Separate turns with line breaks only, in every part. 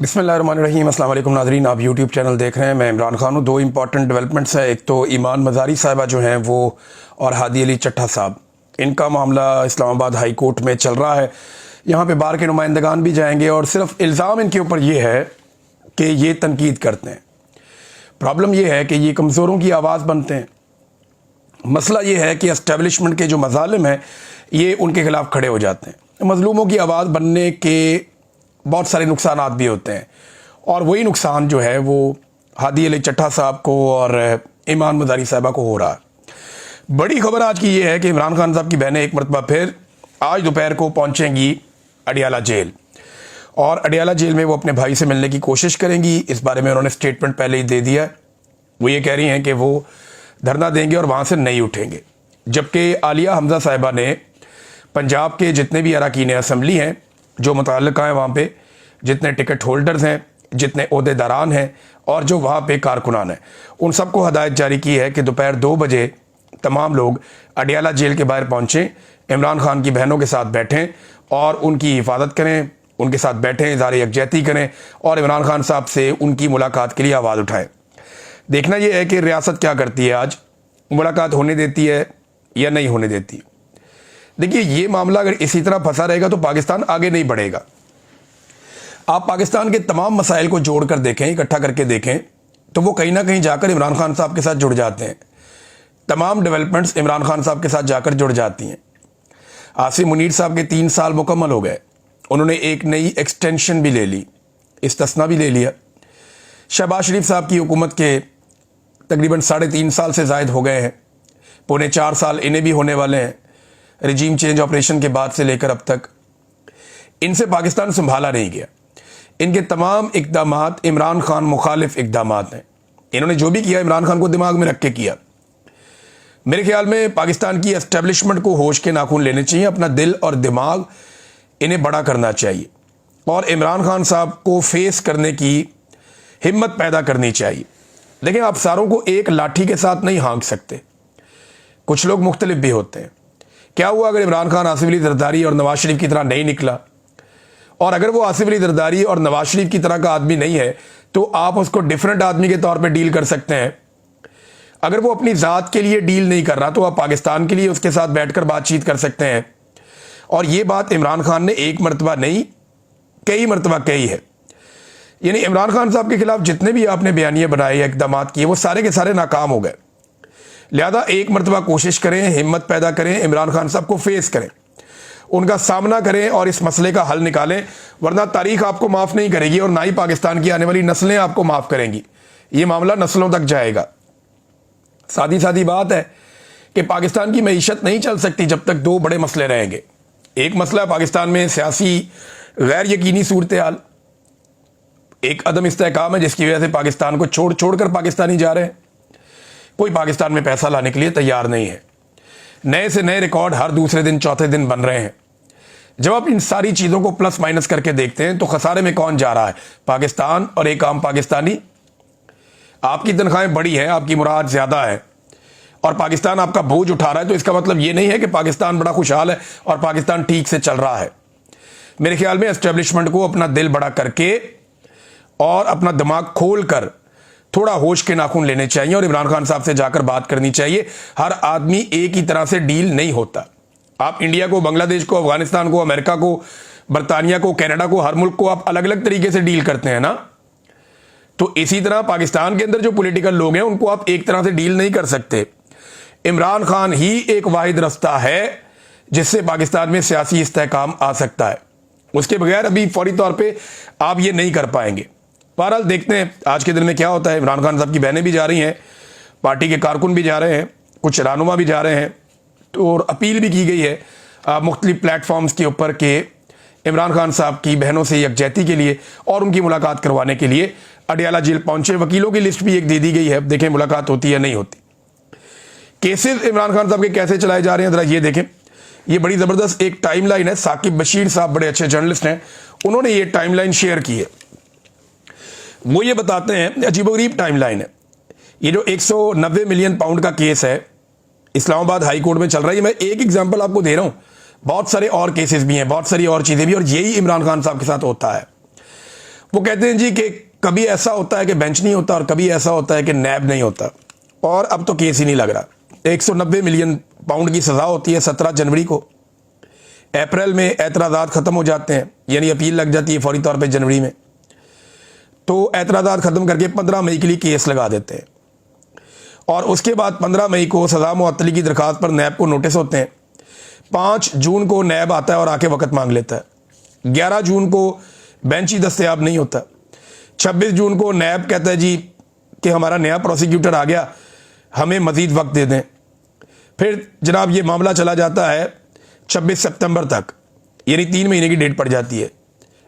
बिस्मिल्लाहिर्रहमानिर्रहीम। अस्सलाम वालेकुम नाज़रीन, आप यूट्यूब चैनल देख रहे हैं। मैं इमरान खान हूँ। दो इंपॉर्टेंट डेवलपमेंट्स हैं। एक तो ईमान मज़ारी साहिबा जो हैं वो और हादी अली चट्टा साहब, इनका मामला इस्लामाबाद हाई कोर्ट में चल रहा है। यहाँ पे बार के नुमाइंदगान भी जाएंगे और सिर्फ इल्ज़ाम इनके ऊपर ये है कि ये तनकीद करते हैं। प्रॉब्लम ये है कि ये कमज़ोरों की आवाज़ बनते हैं। मसला ये है कि एस्टेब्लिशमेंट के जो मज़ालिम हैं ये उनके ख़िलाफ़ खड़े हो जाते हैं। मज़लूमों की आवाज़ बनने के बहुत सारे नुकसानात भी होते हैं और वही नुकसान जो है वो हादी अली चट्टा साहब को और ईमान मज़ारी साहिबा को हो रहा है। बड़ी खबर आज की ये है कि इमरान खान साहब की बहनें एक मरतबा फिर आज दोपहर को पहुंचेंगी अडियाला जेल और अडियाला जेल में वो अपने भाई से मिलने की कोशिश करेंगी। इस बारे में उन्होंने स्टेटमेंट पहले ही दे दिया है। वो ये कह रही हैं कि वो धरना देंगे और वहाँ से नहीं उठेंगे। जबकि आलिया हमजा साहिबा ने पंजाब के जितने भी अरकान असम्बली हैं जो मुतल्लिक़ा हैं, वहाँ पे जितने टिकट होल्डर्स हैं, जितने ओहदेदारान हैं और जो वहाँ पे कारकुनान हैं, उन सबको हदायत जारी की है कि दोपहर 2 बजे तमाम लोग अडियाला जेल के बाहर पहुँचें, इमरान खान की बहनों के साथ बैठें और उनकी हिफाजत करें, उनके साथ बैठें, इज़हार यकजहती करें और इमरान खान साहब से उनकी मुलाकात के लिए आवाज़ उठाएँ। देखना यह है कि रियासत क्या करती है, आज मुलाकात होने देती है या नहीं होने देती। देखिए, ये मामला अगर इसी तरह फंसा रहेगा तो पाकिस्तान आगे नहीं बढ़ेगा। आप पाकिस्तान के तमाम मसाइल को जोड़कर देखें, इकट्ठा करके देखें, तो वो कहीं ना कहीं जाकर इमरान खान साहब के साथ जुड़ जाते हैं। तमाम डेवलपमेंट्स इमरान खान साहब के साथ जाकर जुड़ जाती हैं। आसिम मुनीर साहब के 3 साल मुकम्मल हो गए, उन्होंने एक नई एक्सटेंशन भी ले ली, इस्तिस्ना भी ले लिया। शहबाज शरीफ साहब की हुकूमत के तकरीबन 3.5 साल से ज़ायद हो गए हैं, पौने 4 साल इन्हें भी होने वाले हैं। रिजीम चेंज ऑपरेशन के बाद से लेकर अब तक इनसे पाकिस्तान संभाला नहीं गया। इनके तमाम इक़दामात इमरान खान मुखालिफ इक़दामात हैं। इन्होंने जो भी किया इमरान खान को दिमाग में रख के किया। मेरे ख्याल में पाकिस्तान की एस्टेब्लिशमेंट को होश के नाखून लेने चाहिए, अपना दिल और दिमाग इन्हें बड़ा करना चाहिए और इमरान खान साहब को फेस करने की हिम्मत पैदा करनी चाहिए। लेकिन आप सारों को एक लाठी के साथ नहीं हाँक सकते, कुछ लोग मुख्तलिफ भी होते हैं। क्या हुआ अगर इमरान खान आसिफ अली जरदारी और नवाज शरीफ की तरह नहीं निकला? और अगर वो आसिफ अली जरदारी और नवाज शरीफ की तरह का आदमी नहीं है तो आप उसको डिफरेंट आदमी के तौर पे डील कर सकते हैं। अगर वो अपनी ज़ात के लिए डील नहीं कर रहा तो आप पाकिस्तान के लिए उसके साथ बैठकर बातचीत कर सकते हैं। और ये बात इमरान खान ने एक मरतबा नहीं कई मरतबा कही है। यानी इमरान खान साहब के खिलाफ जितने भी आपने बयानियाँ बनाए या इक़दाम किए वो सारे के सारे नाकाम हो गए। लिहाजा एक मरतबा कोशिश करें, हिम्मत पैदा करें, इमरान खान साहब को फेस करें, उनका सामना करें और इस मसले का हल निकालें, वरना तारीख आपको माफ़ नहीं करेगी और ना ही पाकिस्तान की आने वाली नस्लें आपको माफ़ करेंगी। ये मामला नस्लों तक जाएगा। सादी सादी बात है कि पाकिस्तान की मईशत नहीं चल सकती जब तक 2 बड़े मसले रहेंगे। एक मसला है पाकिस्तान में सियासी गैर यकीनी सूरत हाल, एक अदम इस्तेहकाम है जिसकी वजह से पाकिस्तान को छोड़ छोड़ कर पाकिस्तानी जा रहे हैं। कोई पाकिस्तान में पैसा लाने के लिए तैयार नहीं है। नए से नए रिकॉर्ड हर दूसरे दिन चौथे दिन बन रहे हैं। जब आप इन सारी चीज़ों को प्लस माइनस करके देखते हैं तो खसारे में कौन जा रहा है? पाकिस्तान और एक आम पाकिस्तानी। आपकी तनख्वाहें बड़ी हैं, आपकी मुराद ज़्यादा है और पाकिस्तान आपका बोझ उठा रहा है, तो इसका मतलब ये नहीं है कि पाकिस्तान बड़ा खुशहाल है और पाकिस्तान ठीक से चल रहा है। मेरे ख्याल में एस्टेब्लिशमेंट को अपना दिल बड़ा करके और अपना दिमाग खोल कर थोड़ा होश के नाखून लेने चाहिए और इमरान खान साहब से जाकर बात करनी चाहिए। हर आदमी एक ही तरह से डील नहीं होता। आप इंडिया को, बांग्लादेश को, अफगानिस्तान को, अमेरिका को, बरतानिया को, कनाडा को, हर मुल्क को आप अलग अलग तरीके से डील करते हैं ना। तो इसी तरह पाकिस्तान के अंदर जो पॉलिटिकल लोग हैं उनको आप एक तरह से डील नहीं कर सकते। इमरान खान ही एक वाहिद रास्ता है जिससे पाकिस्तान में सियासी इस्तेहकाम आ सकता है। उसके बगैर अभी फौरी तौर पर आप ये नहीं कर पाएंगे। बहरहाल देखते हैं आज के दिन में क्या होता है। इमरान खान साहब की बहनें भी जा रही हैं, पार्टी के कारकुन भी जा रहे हैं, कुछ रहनुमा भी जा रहे हैं, तो और अपील भी की गई है मुख्तलिफ प्लेटफॉर्म्स के ऊपर कि इमरान खान साहब की बहनों से यकजहती के लिए और उनकी मुलाकात करवाने के लिए अडियाला जेल पहुंचे। वकीलों की लिस्ट भी एक दे दी गई है, देखें मुलाकात होती है नहीं होती। केसेस इमरान खान साहब के कैसे चलाए जा रहे हैं ज़रा ये देखें। ये बड़ी ज़बरदस्त एक टाइम लाइन है। साकिब बशीर साहब बड़े अच्छे जर्नलिस्ट हैं, उन्होंने ये टाइम लाइन शेयर की है। वो ये बताते हैं, अजीबोगरीब टाइम लाइन है। ये जो 190 मिलियन पाउंड का केस है इस्लामाबाद हाई कोर्ट में चल रहा है, ये मैं एक एग्जांपल आपको दे रहा हूँ, बहुत सारे और केसेस भी हैं, बहुत सारी और चीज़ें भी, और यही इमरान खान साहब के साथ होता है। वो कहते हैं जी कि कभी ऐसा होता है कि बेंच नहीं होता और कभी ऐसा होता है कि नैब नहीं होता, और अब तो केस ही नहीं लग रहा। 190 मिलियन पाउंड की सज़ा होती है 17 जनवरी को। अप्रैल में एतराज़ात ख़त्म हो जाते हैं, यानी अपील लग जाती है फौरी तौर पे जनवरी में। तो एतराज़ात ख़त्म करके 15 मई के लिए केस लगा देते हैं, और उसके बाद 15 मई को सज़ा मुअत्तली की दरखास्त पर नैब को नोटिस होते हैं। 5 जून को नैब आता है और आके वक़्त मांग लेता है। 11 जून को बेंच ही दस्तयाब नहीं होता। 26 जून को नैब कहता है जी कि हमारा नया प्रोसिक्यूटर आ गया, हमें मज़ीद वक्त दे दें। फिर जनाब ये मामला चला जाता है 26 सितंबर तक, यानी 3 महीने की डेट पड़ जाती है।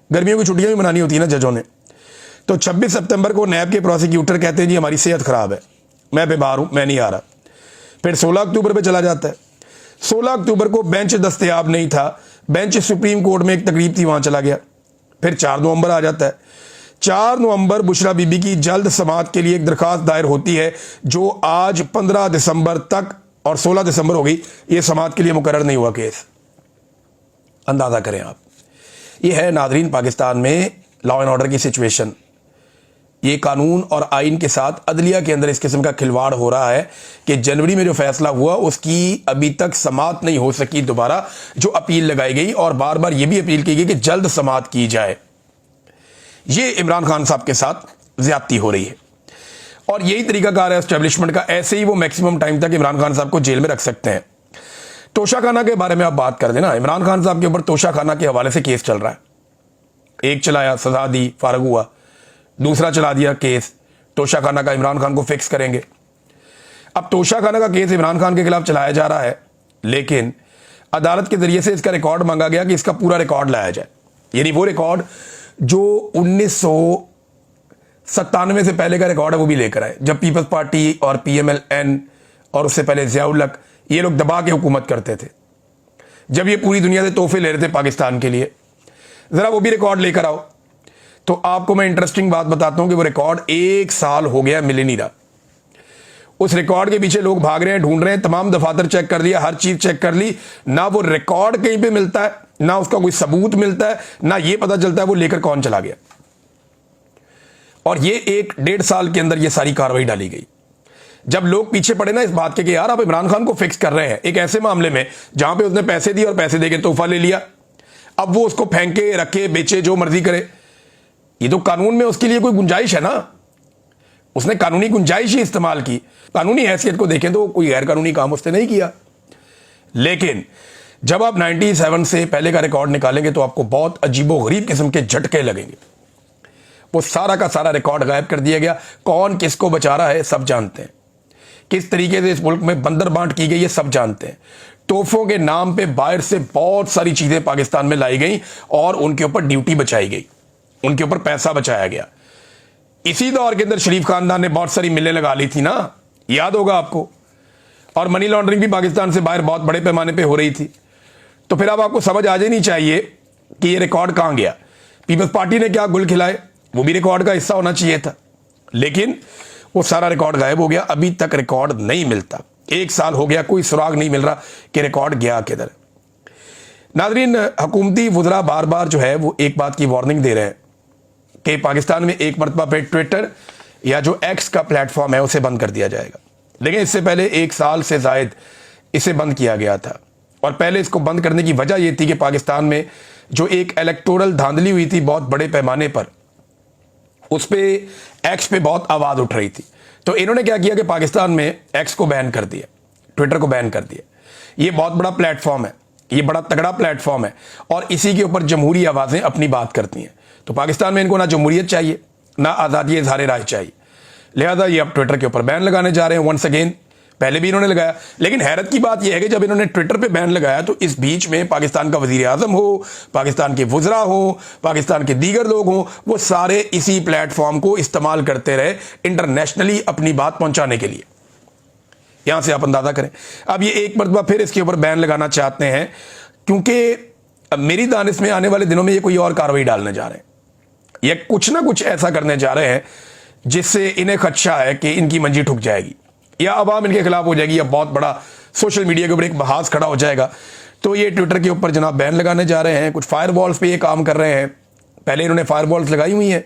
गर्मियों की छुट्टियां भी मनानी होती है ना जजों ने। तो 26 सितंबर को नैब के प्रोसिक्यूटर कहते हैं जी हमारी सेहत ख़राब है, मैं बीमार हूँ, मैं नहीं आ रहा। फिर 16 अक्टूबर पे चला जाता है। 16 अक्टूबर को बेंच दस्तयाब नहीं था, बेंच सुप्रीम कोर्ट में एक तकरीब थी, वहाँ चला गया। फिर 4 नवंबर आ जाता है। 4 नवंबर बुशरा बीबी की जल्द समाअत के लिए एक दरखास्त दायर होती है, जो आज 15 दिसंबर तक, और 16 दिसंबर हो गई, ये समाअत के लिए मुकर्रर नहीं हुआ केस। अंदाज़ा करें आप। ये है नाज़रीन पाकिस्तान में लॉ एंड ऑर्डर की सिचुएशन। ये कानून और आइन के साथ अदलिया के अंदर इस किस्म का खिलवाड़ हो रहा है कि जनवरी में जो फैसला हुआ उसकी अभी तक समाअत नहीं हो सकी दोबारा, जो अपील लगाई गई, और बार बार यह भी अपील की गई कि जल्द समाअत की जाए। ये इमरान खान साहब के साथ ज्यादती हो रही है, और यही तरीकाकार है एस्टेब्लिशमेंट का। ऐसे ही वो मैक्सिमम टाइम तक इमरान खान साहब को जेल में रख सकते हैं। तोशाखाना के बारे में आप बात कर देना, इमरान खान साहब के ऊपर तोशाखाना के हवाले से केस चल रहा है। एक चलाया, सजा दी, फारग हुआ। दूसरा चला दिया केस तोशाखाना का, इमरान खान को फिक्स करेंगे। अब तोशाखाना का केस इमरान खान के खिलाफ चलाया जा रहा है, लेकिन अदालत के जरिए से इसका रिकॉर्ड मांगा गया कि इसका पूरा रिकॉर्ड लाया जाए, यानी वो रिकॉर्ड जो 1997 से पहले का रिकॉर्ड है वो भी लेकर आए, जब पीपल्स पार्टी और PMLN और उससे पहले ज़िया-उल-हक ये लोग दबा के हुकूमत करते थे, जब ये पूरी दुनिया से तोहफे ले रहे थे पाकिस्तान के लिए। ज़रा वो भी रिकॉर्ड लेकर आओ। तो आपको मैं इंटरेस्टिंग बात बताता हूं कि वो रिकॉर्ड 1 साल हो गया मिल नहीं रहा। उस रिकॉर्ड के पीछे लोग भाग रहे हैं, ढूंढ रहे हैं, तमाम दफातर चेक कर लिया, हर चीज चेक कर ली, ना वो रिकॉर्ड कहीं पे मिलता है, ना उसका कोई सबूत मिलता है, ना ये पता चलता है वो लेकर कौन चला गया। और ये 1-1.5 साल के अंदर ये सारी कार्रवाई डाली गई। जब लोग पीछे पड़े ना इस बात के कि यार आप इमरान खान को फिक्स कर रहे हैं एक ऐसे मामले में जहां पे उसने पैसे दिए और पैसे देके तोहफा ले लिया, अब वो उसको फेंके, रखे, बेचे, जो मर्जी करे, ये तो कानून में उसके लिए कोई गुंजाइश है ना, उसने कानूनी गुंजाइश ही इस्तेमाल की। कानूनी हैसियत को देखें तो कोई गैर कानूनी काम उसने नहीं किया। लेकिन जब आप 97 से पहले का रिकॉर्ड निकालेंगे तो आपको बहुत अजीबोगरीब किस्म के झटके लगेंगे। वो सारा का सारा रिकॉर्ड गायब कर दिया गया। कौन किसको बचा रहा है सब जानते हैं, किस तरीके से इस मुल्क में बंदर बांट की गई है सब जानते हैं। तोहफों के नाम पे बाहर से बहुत सारी चीजें पाकिस्तान में लाई गई और उनके ऊपर ड्यूटी बचाई गई, उनके ऊपर पैसा बचाया गया। इसी दौर के अंदर शरीफ खानदान ने बहुत सारी मिलें लगा ली थी ना, याद होगा आपको, और मनी लॉन्ड्रिंग भी पाकिस्तान से बाहर बहुत बड़े पैमाने पे हो रही थी। तो फिर अब आपको समझ आ जानी चाहिए कि ये रिकॉर्ड कहां गया। पीपल्स पार्टी ने क्या गुल खिलाए, वो भी रिकॉर्ड का हिस्सा होना चाहिए था, लेकिन वो सारा रिकॉर्ड गायब हो गया। अभी तक रिकॉर्ड नहीं मिलता, 1 साल हो गया, कोई सुराग नहीं मिल रहा कि रिकॉर्ड गया किधर। नाज़रीन, हुकूमती वुज़रा बार बार जो है वो एक बात की वार्निंग दे रहे हैं कि पाकिस्तान में एक मरतबा पे ट्विटर या जो एक्स का प्लेटफॉर्म है उसे बंद कर दिया जाएगा। लेकिन इससे पहले 1 साल से जायद इसे बंद किया गया था, और पहले इसको बंद करने की वजह यह थी कि पाकिस्तान में जो एक इलेक्टोरल धांधली हुई थी बहुत बड़े पैमाने पर, उस पर एक्स पे बहुत आवाज़ उठ रही थी। तो इन्होंने क्या किया कि पाकिस्तान में एक्स को बैन कर दिया, ट्विटर को बैन कर दिया। ये बहुत बड़ा प्लेटफॉर्म है, ये बड़ा तगड़ा प्लेटफॉर्म है, और इसी के ऊपर जमहूरी आवाज़ें अपनी बात करती हैं। तो पाकिस्तान में इनको ना जमहूरियत चाहिए ना आज़ादी इज़हार राय चाहिए, लिहाजा ये अब ट्विटर के ऊपर बैन लगाने जा रहे हैं वंस अगेन। पहले भी इन्होंने लगाया, लेकिन हैरत की बात यह है कि जब इन्होंने ट्विटर पे बैन लगाया तो इस बीच में पाकिस्तान का वज़ीर आज़म हो, पाकिस्तान के वुज़रा हो, पाकिस्तान के दीगर लोग हों, वो सारे इसी प्लेटफॉर्म को इस्तेमाल करते रहे इंटरनेशनली अपनी बात पहुंचाने के लिए। यहां से आप अंदाजा करें। अब ये एक मरतबा फिर इसके ऊपर बैन लगाना चाहते हैं, क्योंकि मेरी दानिश में आने वाले दिनों में ये कोई और कार्रवाई डालने जा रहे हैं, ये कुछ ना कुछ ऐसा करने जा रहे हैं जिससे इन्हें खदशा है कि इनकी मंजी ठुक जाएगी या अवाम इनके खिलाफ हो जाएगी, या बहुत बड़ा सोशल मीडिया के ऊपर एक बहास खड़ा हो जाएगा। तो ये ट्विटर के ऊपर जनाब बैन लगाने जा रहे हैं। कुछ फायरवॉल्स पे ये काम कर रहे हैं। पहले इन्होंने फायरवॉल्स लगाई हुई हैं,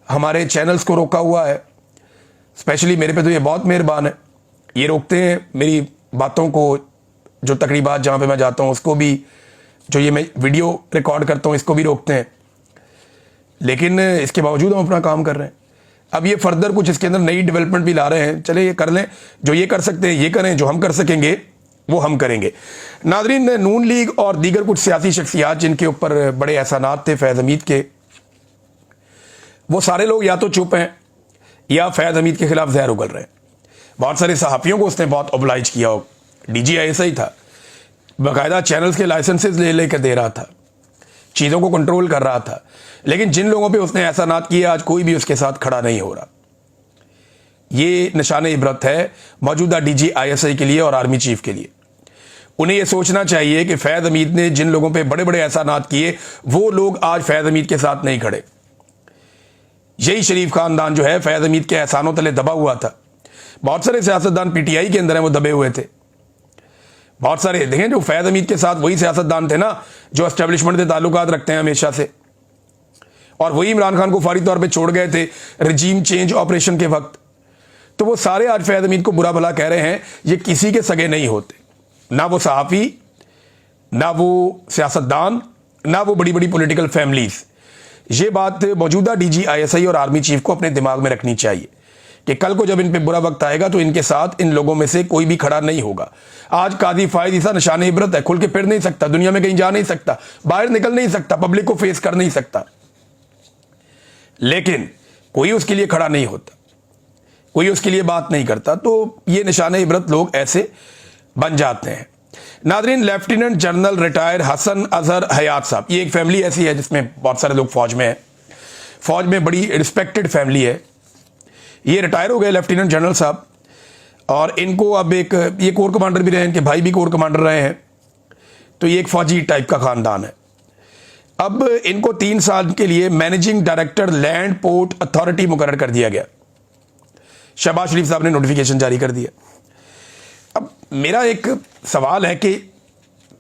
हमारे चैनल्स को रोका हुआ है। स्पेशली मेरे पे तो ये बहुत मेहरबान है, ये रोकते हैं मेरी बातों को, जो तकरीबात जहाँ पे मैं जाता हूँ उसको भी, जो ये मैं वीडियो रिकॉर्ड करता हूँ इसको भी रोकते हैं। लेकिन इसके बावजूद हम अपना काम कर रहे हैं। अब ये फर्दर कुछ इसके अंदर नई डेवलपमेंट भी ला रहे हैं, चले ये कर लें, जो ये कर सकते हैं ये करें, जो हम कर सकेंगे वो हम करेंगे। नाजरीन, नून लीग और दीगर कुछ सियासी शख्सियात जिनके ऊपर बड़े एहसानात थे फैज़ हमीद के, वो सारे लोग या तो चुप हैं या फैज़ हमीद के खिलाफ जहर उगल रहे हैं। बहुत सारे सहाफ़ियों को उसने बहुत ओबलाइज किया हो, DGI था, बाकायदा चैनल्स के लाइसेंसेस ले लेकर दे रहा था, चीज़ों को कंट्रोल कर रहा था। लेकिन जिन लोगों पे उसने एहसानात किए आज कोई भी उसके साथ खड़ा नहीं हो रहा। ये निशान इबरत है मौजूदा DGI के लिए और आर्मी चीफ के लिए। उन्हें यह सोचना चाहिए कि फैज़ हमीद ने जिन लोगों पे बड़े बड़े एहसानात किए वो लोग आज फैज़ हमीद के साथ नहीं खड़े। यही शरीफ खानदान जो है फैज़ हमीद के एहसानों तले दबा हुआ था। बहुत सारे सियासतदान PTI के अंदर हैं वो दबे हुए थे। बहुत सारे देखें जो फैज़ हमीद के साथ वही सियासतदान थे ना जो एस्टेब्लिशमेंट से ताल्लुकात रखते हैं हमेशा से, और वही इमरान खान को फौरी तौर पे छोड़ गए थे रजीम चेंज ऑपरेशन के वक्त। तो वो सारे आज फैज़ हमीद को बुरा भला कह रहे हैं। ये किसी के सगे नहीं होते, ना वो सहाफ़ी, ना वो सियासतदान, ना वो बड़ी बड़ी पॉलिटिकल फैमिलीज। ये बात मौजूदा DGI और आर्मी चीफ को अपने दिमाग में रखनी चाहिए कि कल को जब इन पे बुरा वक्त आएगा तो इनके साथ इन लोगों में से कोई भी खड़ा नहीं होगा। आज काजी फायद ईसा निशान इबरत है, खुल के फिर नहीं सकता, दुनिया में कहीं जा नहीं सकता, बाहर निकल नहीं सकता, पब्लिक को फेस कर नहीं सकता, लेकिन कोई उसके लिए खड़ा नहीं होता, कोई उसके लिए बात नहीं करता। तो ये निशान इबरत लोग ऐसे बन जाते हैं। नादरीन, lieutenant general retire Hasan Azhar Hayat sahab, ये एक फैमिली ऐसी है जिसमें बहुत सारे लोग फौज में हैं, फौज में बड़ी रिस्पेक्टेड फैमिली है। ये रिटायर हो गए लेफ्टिनेंट जनरल साहब, और इनको अब एक ये कोर कमांडर भी रहे हैं, इनके भाई भी कोर कमांडर रहे हैं, तो ये एक फौजी टाइप का खानदान है। अब इनको 3 साल के लिए managing director land port authority मुकर्रर कर दिया गया। शहबाज शरीफ साहब ने नोटिफिकेशन जारी कर दिया। अब मेरा एक सवाल है कि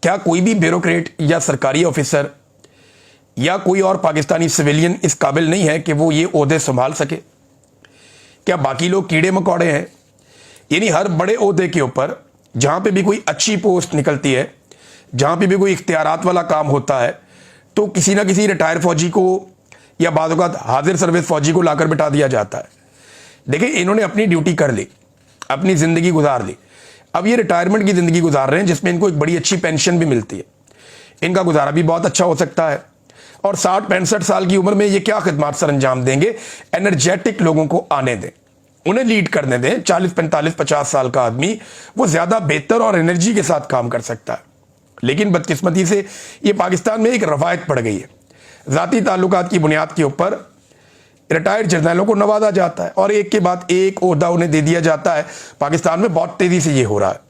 क्या कोई भी ब्यूरोक्रेट या सरकारी ऑफिसर या कोई और पाकिस्तानी सिविलियन इस काबिल नहीं है कि वो ये ओहदे संभाल सके? क्या बाकी लोग कीड़े मकोड़े हैं? यानी हर बड़े ओहदे के ऊपर जहां पे भी कोई अच्छी पोस्ट निकलती है, जहां पे भी कोई इख्तियारात वाला काम होता है, तो किसी ना किसी रिटायर फौजी को या बाद औक़ात हाजिर सर्विस फौजी को लाकर बिठा दिया जाता है। देखिए, इन्होंने अपनी ड्यूटी कर ली, अपनी जिंदगी गुजार ली, अब ये रिटायरमेंट की जिंदगी गुजार रहे हैं जिसमें इनको एक बड़ी अच्छी पेंशन भी मिलती है, इनका गुजारा भी बहुत अच्छा हो सकता है, और 60-65 साल की उम्र में ये क्या खिदमत सर अंजाम देंगे? एनर्जेटिक लोगों को आने दें, उन्हें लीड करने दें। 40-45-50 साल का आदमी वो ज्यादा बेहतर और एनर्जी के साथ काम कर सकता है। लेकिन बदकिस्मती से ये पाकिस्तान में एक रवायत पड़ गई है, जाती ताल्लुकात की बुनियाद के ऊपर रिटायर्ड जर्नलों को नवाजा जाता है और एक के बाद एक ओहदा उन्हें दे दिया जाता है। पाकिस्तान में बहुत तेजी से ये हो रहा है।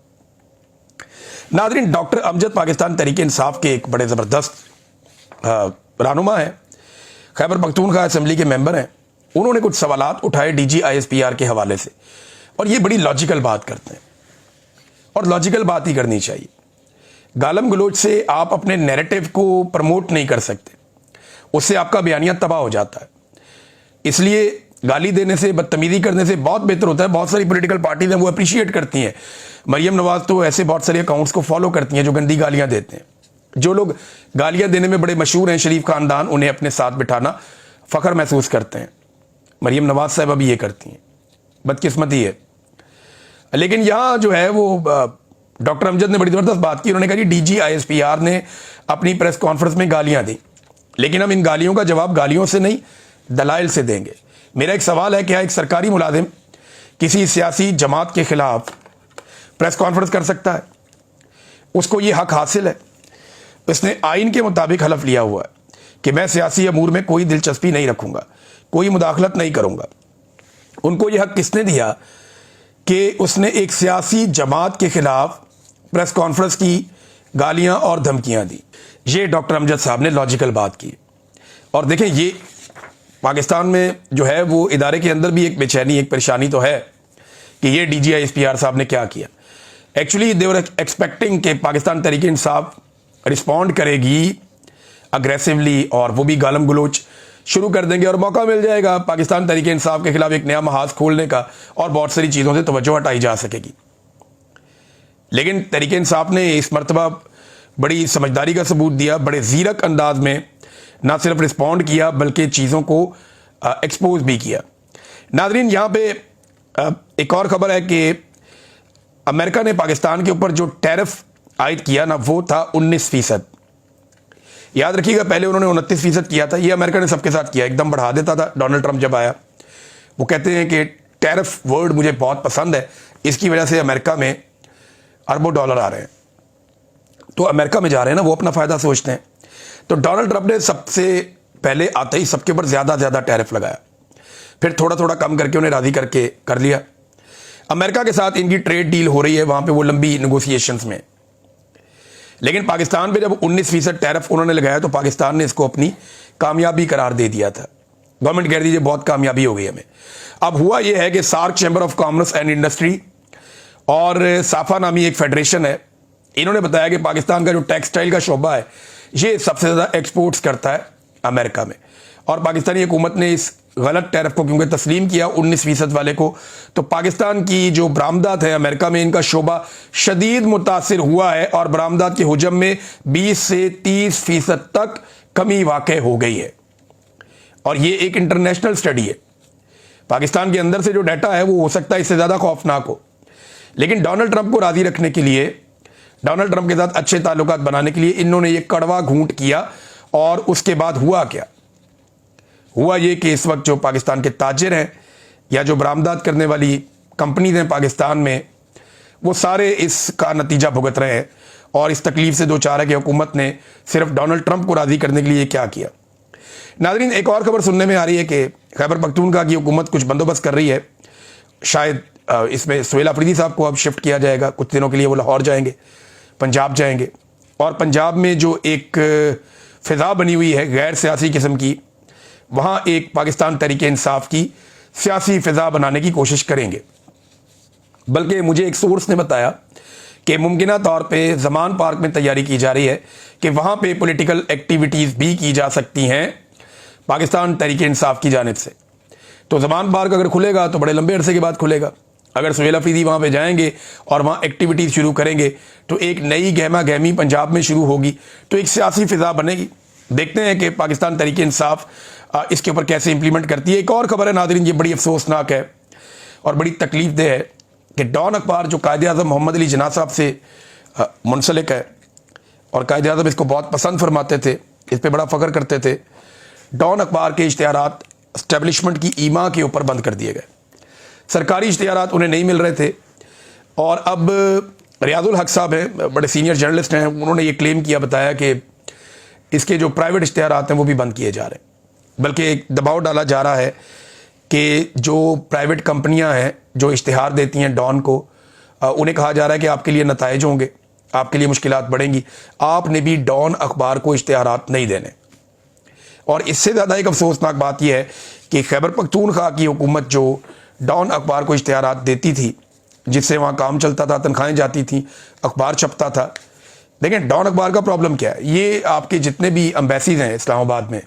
नाज़रीन, डॉक्टर अमजद पाकिस्तान तहरीक इंसाफ के एक बड़े ज़बरदस्त रहनुमा है, खैबर पख्तूनख्वा असेंबली के मेंबर हैं। उन्होंने कुछ सवालात उठाए DGI-SPR के हवाले से, और ये बड़ी लॉजिकल बात करते हैं, और लॉजिकल बात ही करनी चाहिए। गालम गलोच से आप अपने नैरेटिव को प्रमोट नहीं कर सकते, उससे आपका बयानिया तबाह हो जाता है। इसलिए गाली देने से, बदतमीजी करने से बहुत बेहतर होता है। बहुत सारी पॉलिटिकल पार्टीज हैं वो अप्रिशिएट करती हैं। मरियम नवाज तो ऐसे बहुत सारे अकाउंट्स को फॉलो करती हैं जो गंदी गालियां देते हैं। जो लोग गालियां देने में बड़े मशहूर हैं, शरीफ खानदान, उन्हें अपने साथ बिठाना फख्र महसूस करते हैं। मरियम नवाज साहब अभी ये करती हैं, बदकिस्मती है। लेकिन यहाँ जो है वो डॉक्टर अमजद ने बड़ी ज़बरदस्त बात की। उन्होंने कहा कि DGI-SPR ने अपनी प्रेस कॉन्फ्रेंस में गालियां दी, लेकिन हम इन गालियों का जवाब गालियों से नहीं दलाइल से देंगे। मेरा एक सवाल है, क्या एक सरकारी मुलाजिम किसी सियासी जमात के खिलाफ प्रेस कॉन्फ्रेंस कर सकता है? उसको ये हक हासिल है। उसने आइन के मुताबिक हलफ लिया हुआ है कि मैं सियासी अमूर में कोई दिलचस्पी नहीं रखूंगा, कोई मुदाखलत नहीं करूंगा। उनको यह हक किसने दिया कि उसने एक सियासी जमात के खिलाफ प्रेस कॉन्फ्रेंस की गालियां और धमकियां दी? ये डॉक्टर अमजद साहब ने लॉजिकल बात की। और देखें, ये पाकिस्तान में जो है वो इदारे के अंदर भी एक बेचैनी, एक परेशानी तो है कि ये DGI-SPR साहब ने क्या किया। एक्चुअली दे वर एक्सपेक्टिंग कि पाकिस्तान तहरीक इंसाफ रिस्पॉन्ड करेगी अग्रेसिवली, और वो भी गालम गलोच शुरू कर देंगे और मौका मिल जाएगा पाकिस्तान तहरीक इंसाफ के खिलाफ एक नया महाज खोलने का और बहुत सारी चीज़ों से तवज्जो हटाई जा सकेगी। लेकिन तहरीक इंसाफ ने इस मरतबा बड़ी समझदारी का सबूत दिया, बड़े ज़ीरक अंदाज में ना सिर्फ रिस्पॉन्ड किया बल्कि चीज़ों को एक्सपोज भी किया। नाज़रीन, यहाँ पे एक और ख़बर है कि अमेरिका ने पाकिस्तान के ऊपर जो टैरिफ आयद किया ना, वो था 19%। याद रखिएगा, पहले उन्होंने 29% किया था। ये अमेरिका ने सबके साथ किया, एकदम बढ़ा देता था। डोनाल्ड ट्रंप जब आया, वो कहते हैं कि टैरिफ वर्ड मुझे बहुत पसंद है, इसकी वजह से अमेरिका में अरबों डॉलर आ रहे हैं। तो अमेरिका में जा रहे हैं ना, वो अपना फ़ायदा सोचते हैं। तो डोनाल्ड ट्रंप ने सबसे पहले आते ही सबके ऊपर ज़्यादा टैरिफ लगाया, फिर थोड़ा थोड़ा कम करके उन्हें राज़ी करके कर लिया। अमेरिका के साथ इनकी ट्रेड डील हो रही है वहाँ पे, वो लंबी नेगोशिएशंस में। लेकिन पाकिस्तान पे जब 19% टैरिफ उन्होंने लगाया तो पाकिस्तान ने इसको अपनी कामयाबी करार दे दिया था। गवर्नमेंट कह रही है बहुत कामयाबी हो गई हमें। अब हुआ यह है कि SAARC chamber of commerce and industry और साफा नामी एक फेडरेशन है, इन्होंने बताया कि पाकिस्तान का जो टेक्सटाइल का शोबा है ये सबसे ज़्यादा एक्सपोर्ट्स करता है अमेरिका में। और पाकिस्तानी हुकूमत ने इस गलत टैरिफ को क्योंकि तस्लीम किया 19% वाले को, तो पाकिस्तान की जो बरामदात है अमेरिका में, इनका शोबा शदीद मुतासिर हुआ है और बरामदात के हुजम में 20 से 30% तक कमी वाक़ हो गई है। और ये एक इंटरनेशनल स्टडी है। पाकिस्तान के अंदर से जो डाटा है वो हो सकता है इससे ज़्यादा खौफनाक हो, लेकिन डोनाल्ड ट्रंप को राज़ी रखने के लिए, डोनाल्ड ट्रंप के साथ अच्छे ताल्लुकात बनाने के लिए इन्होंने ये कड़वा घूंट किया। और उसके बाद हुआ क्या? हुआ ये कि इस वक्त जो पाकिस्तान के ताजिर हैं या जो बरामदात करने वाली कंपनीज हैं पाकिस्तान में, वो सारे इसका नतीजा भुगत रहे हैं और इस तकलीफ से दो चार है कि हुकूमत ने सिर्फ डोनाल्ड ट्रंप को राज़ी करने के लिए क्या किया। नाज़रीन, एक और खबर सुनने में आ रही है कि खैबर पख्तूनख्वा की हुकूमत कुछ बंदोबस्त कर रही है। शायद इसमें सुहेल अफरीदी साहब को अब शिफ्ट किया जाएगा, कुछ दिनों के लिए वो लाहौर जाएंगे, पंजाब जाएंगे। और पंजाब में जो एक फ़िज़ा बनी हुई है गैर सियासी किस्म की, वहाँ एक पाकिस्तान तहरीक इंसाफ की सियासी फ़िज़ा बनाने की कोशिश करेंगे। बल्कि मुझे एक सोर्स ने बताया कि मुमकिना तौर पे ज़मान पार्क में तैयारी की जा रही है कि वहाँ पे पॉलिटिकल एक्टिविटीज़ भी की जा सकती हैं पाकिस्तान तहरीक इंसाफ की जानिब से। तो ज़मान पार्क अगर खुलेगा तो बड़े लंबे अरसे के बाद खुलेगा। अगर सुहेल अफरीदी वहाँ पे जाएंगे और वहाँ एक्टिविटीज़ शुरू करेंगे तो एक नई गहमा गहमी पंजाब में शुरू होगी, तो एक सियासी फ़िज़ा बनेगी। देखते हैं कि पाकिस्तान तहरीक इंसाफ इसके ऊपर कैसे इंप्लीमेंट करती है। एक और ख़बर है नाज़रीन, ये बड़ी अफसोसनाक है और बड़ी तकलीफ देह है कि डॉन अखबार जो कायद-ए-आज़म मोहम्मद अली जिन्ना साहब से मुंसलिक है और कायद-ए-आज़म इसको बहुत पसंद फरमाते थे, इस पर बड़ा फ़ख्र करते थे, डॉन अखबार के इश्तिहारात एस्टेब्लिशमेंट की ईमा के ऊपर बंद कर दिए गए। सरकारी इश्तिहारात उन्हें नहीं मिल रहे थे और अब रियाजुल हक साहब हैं, बड़े सीनियर जर्नलिस्ट हैं, उन्होंने ये क्लेम किया, बताया कि इसके जो प्राइवेट इश्तिहारात हैं वो भी बंद किए जा रहे हैं। बल्कि एक दबाव डाला जा रहा है कि जो प्राइवेट कंपनियां हैं जो इश्तिहार देती हैं डॉन को, उन्हें कहा जा रहा है कि आपके लिए नताइज होंगे, आपके लिए मुश्किलात बढ़ेंगी, आपने भी डॉन अखबार को इश्तिहारात नहीं देने। और इससे ज़्यादा एक अफसोसनाक बात यह है कि खैबर पख्तूनख्वा की हुकूमत जो डॉन अखबार को इश्तिहारात देती थी, जिससे वहाँ काम चलता था, तनख्वाहें जाती थी, अखबार छपता था। लेकिन डॉन अखबार का प्रॉब्लम क्या है? ये आपके जितने भी एम्बेसीज हैं इस्लामाबाद में,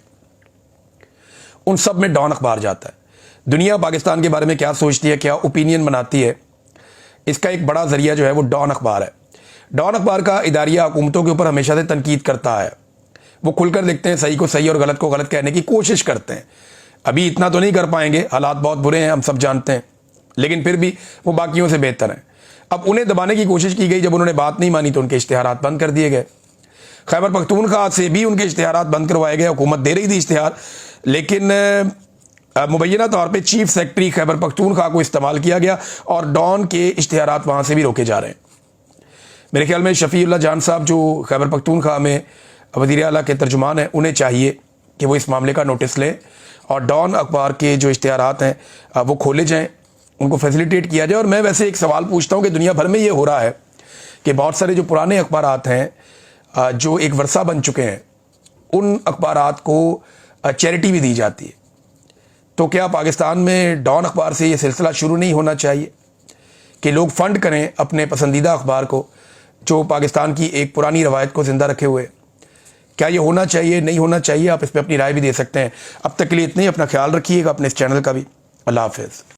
उन सब में डॉन अखबार जाता है। दुनिया पाकिस्तान के बारे में क्या सोचती है, क्या ओपिनियन बनाती है, इसका एक बड़ा ज़रिया जो है वो डॉन अखबार है। डॉन अखबार का इदारिया हुकूमतों के ऊपर हमेशा से तनकीद करता है। वो खुलकर देखते हैं, सही को सही और गलत को गलत कहने की कोशिश करते हैं। अभी इतना तो नहीं कर पाएंगे, हालात बहुत बुरे हैं, हम सब जानते हैं, लेकिन फिर भी वो बाकियों से बेहतर हैं। अब उन्हें दबाने की कोशिश की गई, जब उन्होंने बात नहीं मानी तो उनके इश्तिहारात बंद कर दिए गए। खैबर पख्तूनख्वा से भी उनके इश्तिहारात बंद करवाए गए। हुकूमत दे रही थी इश्तिहार, लेकिन मुबैना तौर पे चीफ सेक्रेटरी खैबर पख्तूनख्वा को इस्तेमाल किया गया और डॉन के इश्तिहारात वहाँ से भी रोके जा रहे हैं। मेरे ख्याल में शफीउल्लाह जान साहब जो खैबर पख्तूनख्वा में वज़ीर आला के तर्जुमान हैं, उन्हें चाहिए कि वो इस मामले का नोटिस लें और डॉन अखबार के जो इश्तिहारात हैं वो खोले जाएँ, उनको फैसिलिटेट किया जाए। और मैं वैसे एक सवाल पूछता हूँ कि दुनिया भर में ये हो रहा है कि बहुत सारे जो पुराने अखबारात हैं जो एक वर्षा बन चुके हैं, उन अखबारात को चैरिटी भी दी जाती है। तो क्या पाकिस्तान में डॉन अखबार से ये सिलसिला शुरू नहीं होना चाहिए कि लोग फ़ंड करें अपने पसंदीदा अखबार को, जो पाकिस्तान की एक पुरानी रवायत को ज़िंदा रखे हुए? क्या ये होना चाहिए, नहीं होना चाहिए, आप इस पर अपनी राय भी दे सकते हैं। अब तक के लिए इतनी, अपना ख्याल रखिएगा, अपने इस चैनल का भी। अल्लाह हाफिज़।